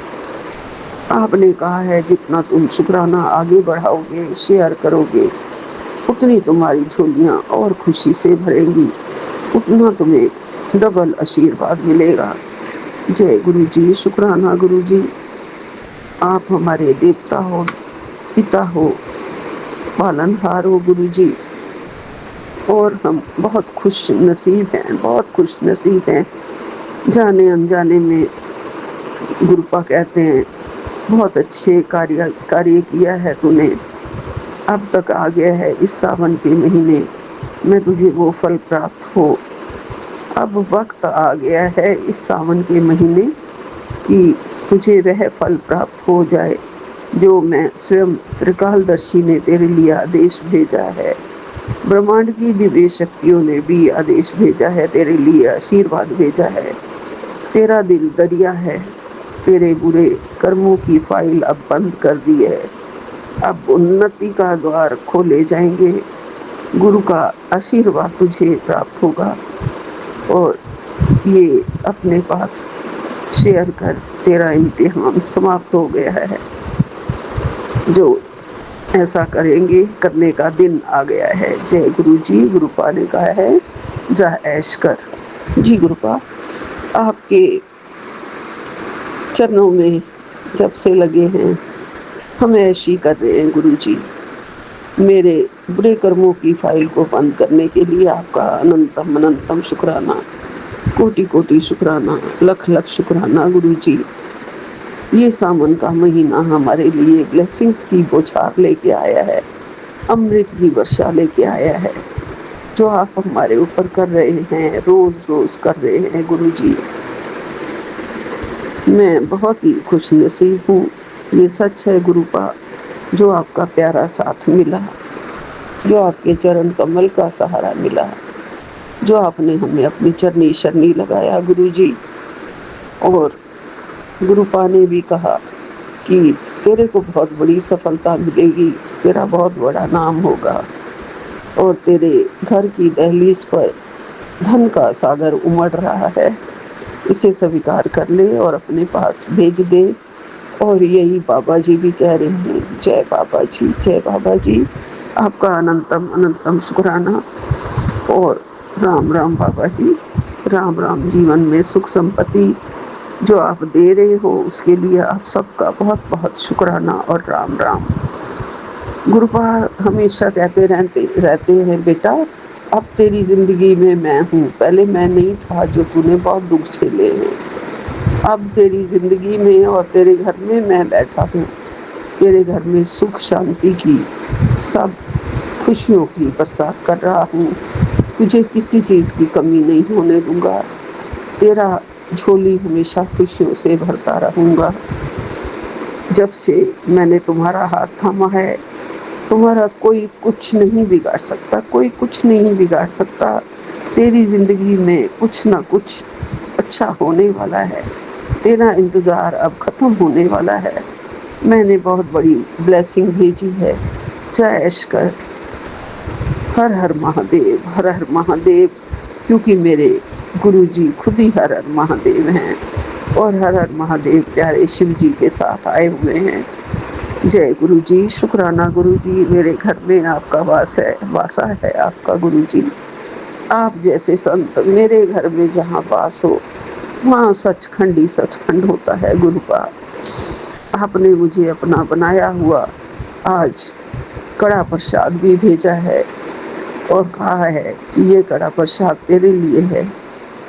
आपने कहा है जितना तुम शुक्राना आगे बढ़ाओगे, शेयर करोगे, उतनी तुम्हारी झोलियाँ और खुशी से भरेंगी, उतना तुम्हें डबल आशीर्वाद मिलेगा। जय गुरुजी। शुक्राना गुरुजी, आप हमारे देवता हो, पिता हो, पालनहार हो गुरुजी। और हम बहुत खुश नसीब हैं, बहुत खुश नसीब हैं। जाने अनजाने में गुरुपा कहते हैं बहुत अच्छे कार्य किया है तूने, अब तक आ गया है इस सावन के महीने में तुझे वो फल प्राप्त हो। अब वक्त आ गया है इस सावन के महीने कि तुझे वह फल प्राप्त हो जाए जो मैं स्वयं त्रिकालदर्शी ने तेरे लिए आदेश भेजा है। ब्रह्मांड की दिव्य शक्तियों ने भी आदेश भेजा है, तेरे लिए आशीर्वाद भेजा है। तेरा दिल दरिया है, तेरे बुरे कर्मों की फाइल अब बंद कर दी है। अब उन्नति का द्वार खोले जाएंगे। गुरु का आशीर्वाद तुझे प्राप्त होगा। और ये अपने पास शेयर कर, तेरा इम्तिहान समाप्त हो गया है। जो ऐसा करेंगे, करने का दिन आ गया है। जय गुरु जी। गुरुपा ने कहा है जा ऐश कर। जी गुरुपा, आपके चरणों में जब से लगे हैं हम ऐश ही कर रहे हैं गुरु जी। मेरे बुरे कर्मों की फाइल को बंद करने के लिए आपका अनंतम अनंतम शुक्राना, कोटि कोटि शुक्राना, लख लख शुक्राना गुरु जी। ये सावन का महीना हमारे लिए ब्लेसिंग्स की बौछार लेके आया है, अमृत की वर्षा लेके आया है। जो आप हमारे ऊपर कर रहे हैं, रोज रोज कर रहे हैं गुरु जी, मैं बहुत ही खुश नसीब हूँ। ये सच है गुरुपा, जो आपका प्यारा साथ मिला, जो आपके चरण कमल का सहारा मिला, जो आपने हमें अपनी चरनी शरनी लगाया गुरु जी। और गुरुपा ने भी कहा कि तेरे को बहुत बड़ी सफलता मिलेगी, तेरा बहुत बड़ा नाम होगा और तेरे घर की दहलीज पर धन का सागर उमड़ रहा है। इसे स्वीकार कर ले और अपने पास भेज दे। और यही बाबा जी भी कह रहे हैं। जय बाबा जी, जय बाबा जी। आपका अनंतम अनंतम शुक्राना। और राम राम बाबा जी, राम राम। जीवन में सुख संपत्ति जो आप दे रहे हो उसके लिए आप सबका बहुत बहुत शुक्राना और राम राम। गुरुपा हमेशा कहते रहते हैं बेटा, अब तेरी ज़िंदगी में मैं हूँ, पहले मैं नहीं था, जो तूने बहुत दुख झेले हैं। अब तेरी ज़िंदगी में और तेरे घर में मैं बैठा हूँ। तेरे घर में सुख शांति की, सब खुशियों की बरसात कर रहा हूँ। तुझे किसी चीज़ की कमी नहीं होने दूँगा। तेरा झोली हमेशा खुशियों से भरता रहूँगा। जब से मैंने तुम्हारा हाथ थामा है, तुम्हारा कोई कुछ नहीं बिगाड़ सकता, कोई कुछ नहीं बिगाड़ सकता। तेरी ज़िंदगी में कुछ ना कुछ अच्छा होने वाला है। तेरा इंतज़ार अब ख़त्म होने वाला है। मैंने बहुत बड़ी ब्लेसिंग भेजी है। जय ऐश कर। हर हर महादेव, हर हर महादेव। क्योंकि मेरे गुरु जी खुद ही हर हर महादेव हैं और हर हर महादेव प्यारे शिव जी के साथ आए हुए हैं। जय गुरु जी। शुक्राना गुरु जी। मेरे घर में आपका वासा है आपका गुरु जी। आप जैसे संत मेरे घर में जहाँ वास हो वहाँ सचखंड ही सचखंड होता है गुरुपा। आपने मुझे अपना बनाया हुआ आज कड़ा प्रसाद भी भेजा है और कहा है कि ये कड़ा प्रसाद तेरे लिए है,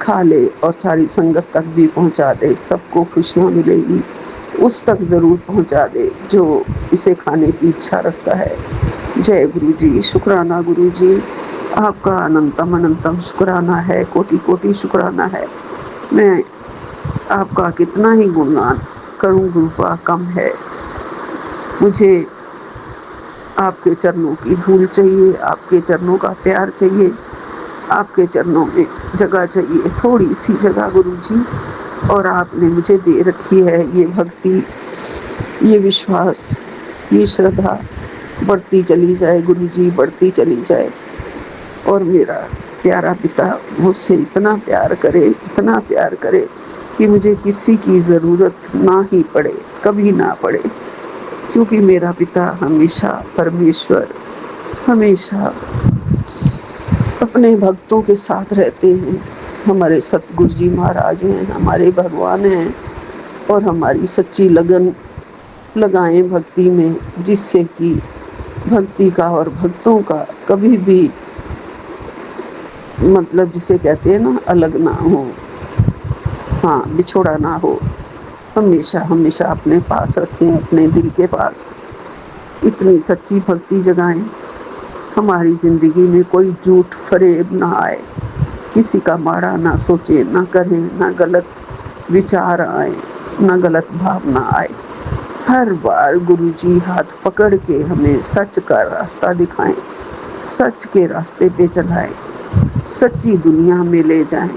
खा ले और सारी संगत तक भी पहुंचा दे, सबको खुशियाँ मिलेगी। उस तक ज़रूर पहुंचा दे जो इसे खाने की इच्छा रखता है। जय गुरु जी। शुक्राना गुरु जी। आपका अनंतम अनंतम शुक्राना है, कोटि कोटि शुक्राना है। मैं आपका कितना ही गुणगान करूं गुरुपा कम है। मुझे आपके चरणों की धूल चाहिए, आपके चरणों का प्यार चाहिए, आपके चरणों में जगह चाहिए, थोड़ी सी जगह गुरुजी। और आपने मुझे दे रखी है ये भक्ति, ये विश्वास, ये श्रद्धा बढ़ती चली जाए गुरुजी, बढ़ती चली जाए। और मेरा प्यारा पिता मुझसे इतना प्यार करे, इतना प्यार करे कि मुझे किसी की ज़रूरत ना ही पड़े, कभी ना पड़े, क्योंकि मेरा पिता हमेशा परमेश्वर, हमेशा अपने भक्तों के साथ रहते हैं। हमारे सतगुरु जी महाराज हैं, हमारे भगवान हैं, और हमारी सच्ची लगन लगाएं भक्ति में, जिससे कि भक्ति का और भक्तों का कभी भी मतलब जिसे कहते हैं ना, अलग ना हो, हाँ, बिछोड़ा ना हो, हमेशा हमेशा अपने पास रखें, अपने दिल के पास। इतनी सच्ची भक्ति जगाएं, हमारी ज़िंदगी में कोई झूठ फरेब ना आए, किसी का माड़ा ना सोचे, ना करें, ना गलत विचार आए, ना गलत भावना आए। हर बार गुरुजी हाथ पकड़ के हमें सच का रास्ता दिखाएं, सच के रास्ते पे चलाएं, सच्ची दुनिया में ले जाएं,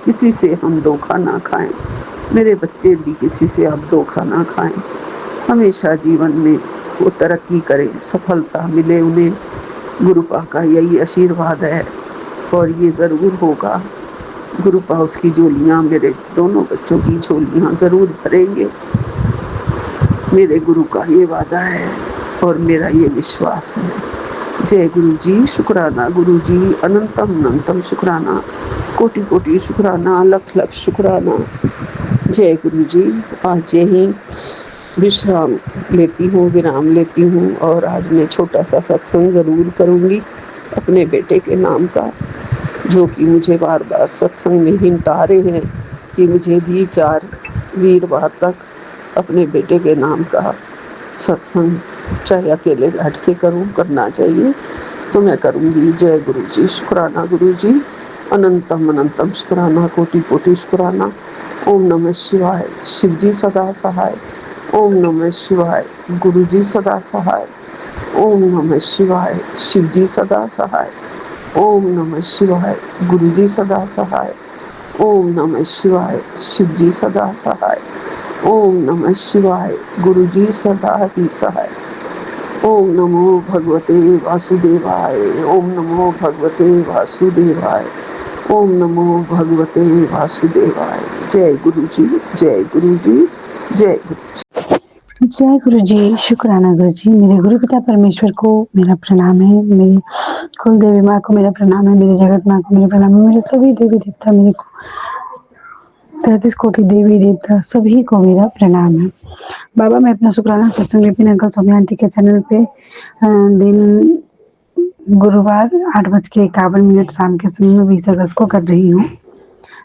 किसी से हम धोखा ना खाएं, मेरे बच्चे भी किसी से अब धोखा ना खाएं, हमेशा जीवन में वो तरक्की करें, सफलता मिले उन्हें। गुरुपा का यही आशीर्वाद है, और ये ज़रूर होगा। गुरुपा उसकी झोलियाँ, मेरे दोनों बच्चों की झोलियाँ ज़रूर भरेंगे। मेरे गुरु का ये वादा है और मेरा ये विश्वास है। जय गुरु जी, शुक्राना गुरु जी, अनंतम अनंतम शुक्राना, कोटि कोटि शुक्राना, लख लख शुक्राना। जय गुरु जी। आज यही विश्राम लेती हूँ, विराम लेती हूँ, और आज मैं छोटा सा सत्संग ज़रूर करूँगी अपने बेटे के नाम का, जो कि मुझे बार बार सत्संग में हिंट आ रहे हैं कि मुझे भी 4 वीरवार तक अपने बेटे के नाम का सत्संग, चाहे अकेले बैठ के करूँ, करना चाहिए, तो मैं करूँगी। जय गुरु जी, शुक्राना गुरु जी, अनंतम अनंतम शुक्राना, कोटि कोटि शुक्राना। ओम नमः शिवाय, शिव जी सदा सहाय। ओम नमः शिवाय, गुरु जी सदा सहाय। ओम नमः शिवाय, शिव जी सदा सहाय। ओम नमः शिवाय, गुरु जी सदा सहाय। ओम नमः शिवाय, शिव जी सदा सहाय। ओम नमः शिवाय, गुरु जी सदा ही सहाय। ओम नमो भगवते वासुदेवाय। ओम नमो भगवते वासुदेवाय। ओम नमो भगवते वासुदेवाय। जय गुरु जी, जय गुरु जी, जय गुरु जी। जय गुरु जी, शुक्राना गुरु जी। मेरे गुरु पिता परमेश्वर को मेरा प्रणाम है, मेरी कुल देवी माँ को मेरा प्रणाम है, मेरी जगत माँ को मेरा प्रणाम है, मेरे सभी देवी देवता, मेरे को 33 कोटि देवी देवता सभी को मेरा प्रणाम है। बाबा, मैं अपना शुक्राना सत्संग विपिन अंकल सौम्य आंटी के चैनल पे दिन गुरुवार 8:51 शाम के समय में 20 अगस्त को कर रही हूँ।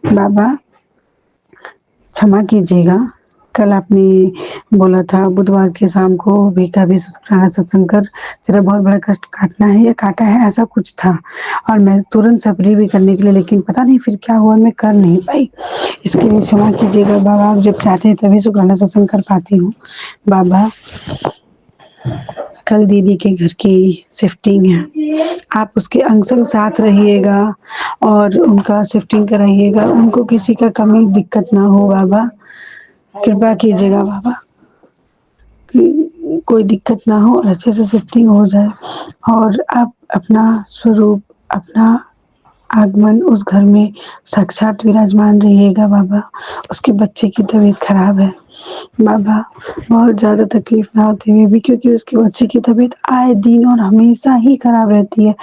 बाबा क्षमा कीजिएगा, कल आपने बोला था बुधवार के शाम को भी का भी शुक्राना सत्संग कर, तेरा बहुत बड़ा कष्ट काटना है या काटा है, ऐसा कुछ था, और मैं तुरंत सपरी भी करने के लिए, लेकिन पता नहीं फिर क्या हुआ, मैं कर नहीं पाई। इसके लिए क्षमा कीजिएगा बाबा, आप जब चाहते हैं तभी शुक्राना सत्संग कर पाती हूँ। बाबा, कल दीदी के घर की शिफ्टिंग है, आप उसके अंग संग साथ रहिएगा और उनका शिफ्टिंग कराइएगा, उनको किसी का कमी दिक्कत ना हो बाबा, कृपा कीजिएगा बाबा कि कोई दिक्कत ना हो और अच्छे से शिफ्टिंग हो जाए, और आप अपना स्वरूप, अपना आगमन उस घर में साक्षात विराजमान रहिएगा बाबा। उसके बच्चे की तबीयत खराब है बाबा, बहुत ज़्यादा तकलीफ ना होती हुई भी, क्योंकि उसके बच्चे की तबीयत आए दिन और हमेशा ही खराब रहती है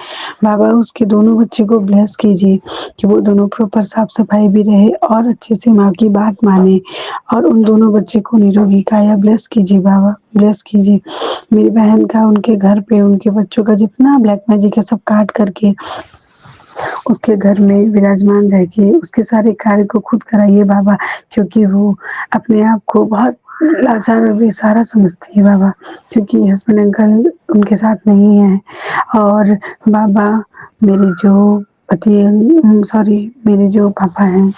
बाबा। उसके दोनों बच्चे को ब्लेस कीजिए कि वो दोनों प्रॉपर साफ सफाई भी रहे और अच्छे से माँ की बात माने, और उन दोनों बच्चे को निरोगी काया ब्लेस कीजिए बाबा, ब्लेस कीजिए। मेरी बहन का उनके घर पे उनके बच्चों का जितना ब्लैक मैजिक है सब काट करके उसके घर में विराजमान रह के उसके सारे कार्य को खुद कराइए बाबा, क्योंकि वो अपने आप को बहुत लाचार और बेसहारा समझती है बाबा, क्योंकि हस्बैंड अंकल उनके साथ नहीं है। और बाबा, मेरे जो पति, सॉरी, मेरे जो पापा हैं,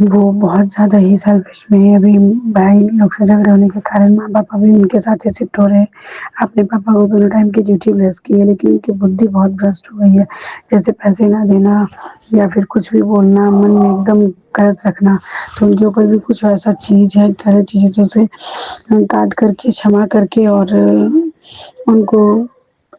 वो बहुत ज़्यादा ही सेल्फिश में है। अभी भाई लोग से झगड़े होने के कारण माँ-पापा भी उनके साथ ही शिफ्ट हो रहे हैं। अपने पापा को दोनों टाइम की ड्यूटी प्रेस की है, लेकिन उनकी बुद्धि बहुत भ्रष्ट हो गई है। जैसे पैसे ना देना या फिर कुछ भी बोलना, मन में एकदम गलत रखना, तो उनके ऊपर भी कुछ वैसा चीज़ है, गलत चीज़ों से काट करके, क्षमा करके और उनको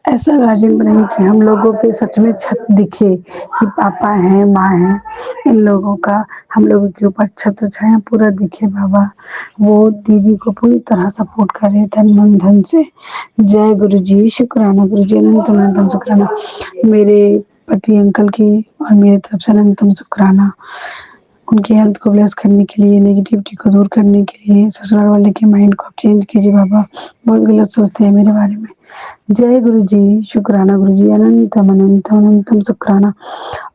ऐसा गार्जियन बनाइए कि हम लोगों पे सच में छत दिखे कि पापा हैं, माँ हैं, इन लोगों का हम लोगों के ऊपर छत्र छाया पूरा दिखे बाबा। वो दीदी को पूरी तरह सपोर्ट कर रहे तन मन धन से। जय गुरु जी, शुक्राना गुरु जी, अनंतम अनंतम शुक्राना। मेरे पति अंकल की और मेरी तरफ से अनंतम शुक्राना। उनकी हेल्थ को ब्लेस करने के लिए, नेगेटिविटी को दूर करने के लिए, ससुराल वाले के माइंड को आप चेंज कीजिए बाबा, बहुत गलत सोचते हैं मेरे बारे में। जय गुरु जी, शुक्राना गुरु जी, अनंतम अनंतम अनंतम शुक्राना।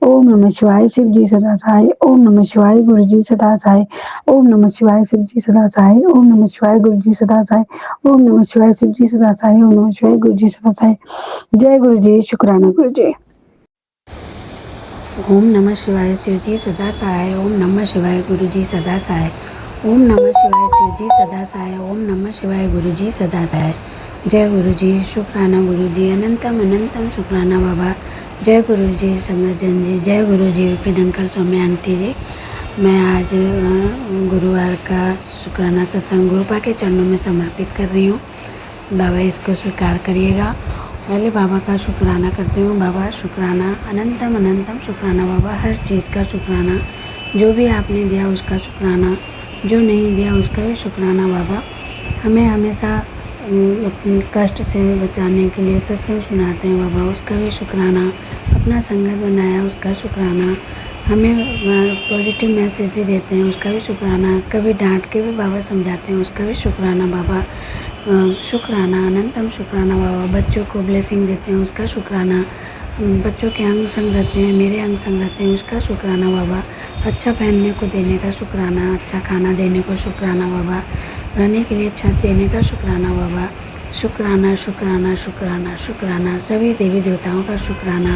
ओम नमः शिवाय, शिव जी सदा सहाय। ओम नमः शिवाय, गुरु जी सदा सहाय। ओम नमः शिवाय, शिव जी सदा सहाय। ओम नमः शिवाय, गुरु जी सदा सहाय। ओम नमः शिवाय, शिव जी सदा सहाय। ओम नमः शिवाय, गुरु जी सदा सहाय। जय गुरु जी, शुक्राना गुरु जी। ओम नमः शिवाय, शिव जी सदा सहाय। ओम नमः शिवाय, गुरु जी सदा सहाय। ओम नमः शिवाय, शिव जी सदा सहाय। ओम नमः शिवाय, गुरु जी सदा सहाय। जय गुरु जी, शुक्राना गुरु जी, अनंतम अनंतम शुक्राना बाबा। जय गुरु जी, संगत जन जी, जय गुरु जी, विपिन अंकल, सौम्या आंटी जी। मैं आज गुरुवार का शुक्राना सत्संग गुरुपा के चरणों में समर्पित कर रही हूँ। बाबा इसको स्वीकार करिएगा। पहले बाबा का शुक्राना करती हूँ। बाबा शुक्राना, अनंतम अनंतम शुक्राना बाबा, हर चीज़ का शुक्राना। जो भी आपने दिया उसका शुक्राना, जो नहीं दिया उसका भी शुक्राना बाबा। हमें हमेशा अपने कष्ट से बचाने के लिए सत्संग सुनाते हैं बाबा, उसका भी शुक्राना। अपना संगत बनाया उसका शुक्राना। हमें पॉजिटिव मैसेज भी देते हैं उसका भी शुक्राना। कभी डांट के भी बाबा समझाते हैं उसका भी शुक्राना बाबा। शुक्राना, अनंतम शुक्राना बाबा। बच्चों को ब्लेसिंग देते हैं उसका शुक्राना। बच्चों के अंग संग रहते हैं, मेरे अंग संग रहते हैं, उसका शुक्राना बाबा। अच्छा पहनने को देने का शुक्राना, अच्छा खाना देने को शुक्राना बाबा, रहने के लिए छत देने का शुक्राना बाबा। शुक्राना शुक्राना शुक्राना शुक्राना। सभी देवी देवताओं का शुक्राना।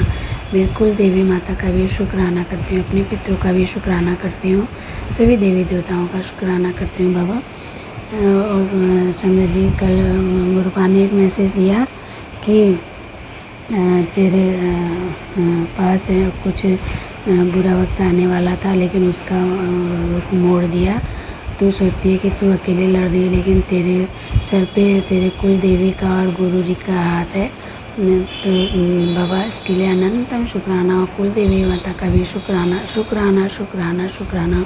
मेरे कुल देवी माता का भी शुक्राना करती हूँ, अपने पितरों का भी शुक्राना करती हूँ, सभी देवी देवताओं का शुक्राना करती हूँ बाबा। और संगत जी, कल गुरुपा ने एक मैसेज दिया कि तेरे पास कुछ बुरा वक्त आने वाला था लेकिन उसका रुख मोड़ दिया। तू सोचती है कि तू अकेले लड़ रही है, लेकिन तेरे सर पे तेरे कुल देवी का और गुरु जी का हाथ है। तो बाबा इसके लिए अनंतम शुक्राना, और कुल देवी माता का भी शुक्राना शुक्राना शुक्राना शुक्राना।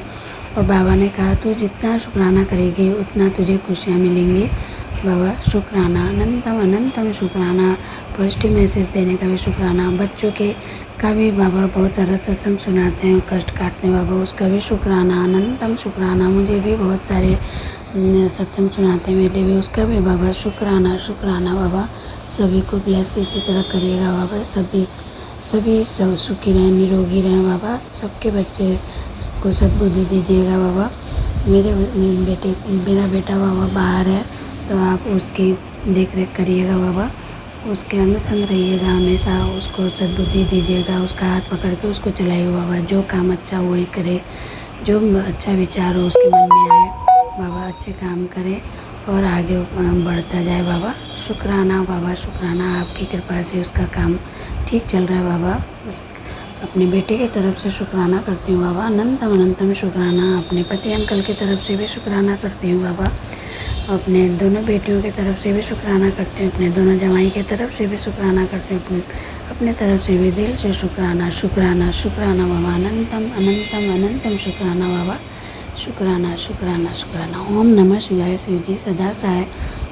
और बाबा ने कहा तू जितना शुक्राना करेगी उतना तुझे खुशियाँ मिलेंगी बाबा। शुक्राना, अनंतम अनंतम शुक्राना। पॉजिटिव मैसेज देने का भी शुक्राना। बच्चों के का भी बाबा बहुत सारा सत्संग सुनाते हैं, कष्ट काटते हैं बाबा, उसका भी शुक्राना, अनंतम शुक्राना। मुझे भी बहुत सारे सत्संग सुनाते हैं मेरे भी, उसका भी बाबा शुक्राना शुक्राना बाबा। सभी को ब्लेस इसी तरह करिएगा बाबा। सभी सब सुखी रहें, निरोगी रहें बाबा। सबके बच्चे को सद्बुद्धि दीजिएगा बाबा। मेरा बेटा बाबा बाहर है, तो आप उसकी देख रेख करिएगा बाबा, उसके अंग संग रहिएगा हमेशा, उसको सद्बुद्धि दीजिएगा, उसका हाथ पकड़ के उसको चलाइएगा बाबा। जो काम अच्छा वही करे, जो अच्छा विचार हो उसके मन में आए बाबा, अच्छे काम करे और आगे बढ़ता जाए बाबा। शुक्राना बाबा, शुक्राना। आपकी कृपा से उसका काम ठीक चल रहा है बाबा। अपने बेटे की तरफ से शुक्राना करती हूँ बाबा, अनंतम अनंतम शुक्राना। अपने पति अंकल की तरफ से भी शुक्राना करती हूँ बाबा। अपने दोनों बेटियों की तरफ से भी शुक्राना करती हूँ, अपने दोनों जवाई की तरफ से भी शुक्राना करती हूँ, अपने तरफ से भी दिल से शुक्राना शुक्राना शुक्राना बाबा। अनंतम अनंतम अनंतम शुक्राना बाबा। शुक्राना शुक्राना शुक्राना। ओम नमः शिवाय, शिव जी सदा सहाय।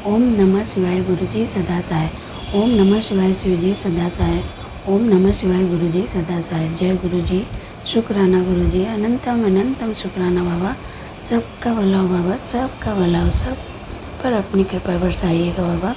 ओम नमः शिवाय, गुरु जी सदा सहाय। ओम नमः शिवाय, शिव जी सदा सहाय। ओम नमः शिवाय, गुरु जी सदा सहाय। जय गुरु जी, शुक्राना गुरु जी, अनंतम अनंतम शुक्राना बाबा। सबका भला हो बाबा, सबका भला हो, सब पर अपनी कृपा बरसाइएगा बाबा।